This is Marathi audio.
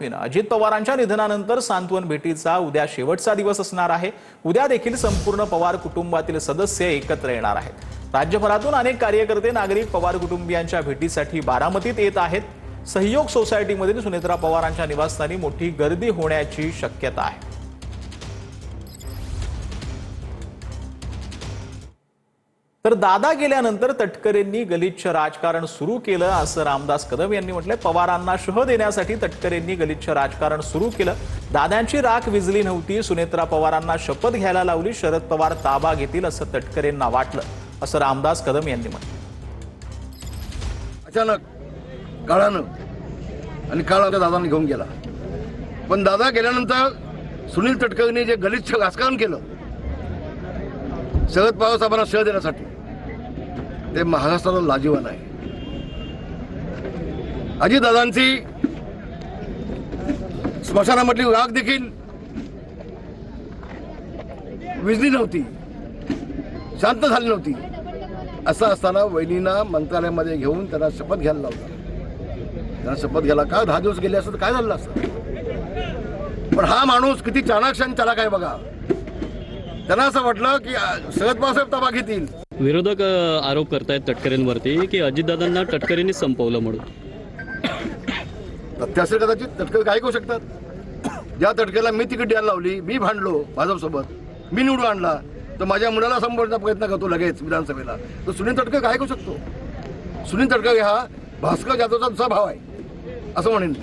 अजित पवारांच्या निधनानंतर सांत्वन भेटीचा उद्या शेवटचा दिवस असणार आहे। उद्या देखील संपूर्ण पवार कुटुंबातील सदस्य एकत्र येणार आहेत। राज्यभरातून अनेक कार्यकर्ते नागरिक पवार कुटुंबियांच्या भेटीसाठी बारामतीत येत आहेत। सहयोग सोसायटीमधील सुनेत्रा पवारांच्या निवासस्थानी मोठी गर्दी होण्याची शक्यता आहे। तर दादा गेल्यानंतर तटकरेंनी गलिच्छ राजकारण सुरू केलं असं रामदास कदम यांनी म्हटलंय। पवारांना शह देण्यासाठी तटकरेंनी गलिच्छ राजकारण सुरू केलं। दादांची राख विजली नव्हती। सुनेत्रा पवारांना शपथ घ्यायला लावली। शरद पवार ताबा घेतील असं तटकरेंना वाटलं असं रामदास कदम यांनी म्हटलं। अचानक काळानं आणि काळाच्या दादांनी घेऊन गेला, पण दादा गेल्यानंतर सुनील तटकरेंनी जे गलिच्छ राजकारण केलं शरद पवार साहेबांना शह देण्यासाठी, ते महाराष्ट्राला लाजिरवाणं आहे। अजितदादांची स्मशानामधली राख देखील विजली नव्हती, शांत झाली नव्हती। असं असताना वहिनींना मंत्रालयामध्ये घेऊन त्यांना शपथ घ्यायला लावला। त्यांना शपथ घ्यायला का 10 दिवस गेले असतं तर काय झालं असतं। पण हा माणूस किती चाणाक्ष आणि चालाक आहे बघा। त्यांना असं वाटलं की शरद पवार साहेब ताबा घेतील। विरोधक आरोप करतायत तटकरेंवरती की अजितदादांना तटकरेंनी संपवलं म्हणून। तथ्य असेल कदाचित, तटकरे काय करू शकतात। ज्या तटकरेला मी तिकीट द्यायला लावली, मी भांडलो भाजपसोबत, मी निवडून आणला, तर माझ्या मुलाला संपवण्याचा प्रयत्न करतो लगेच विधानसभेला, तर सुनील तटकरे काय करू शकतो। सुनील तटकरे हा भास्कर जाधवचा दुसरा भाव आहे असं म्हणेन।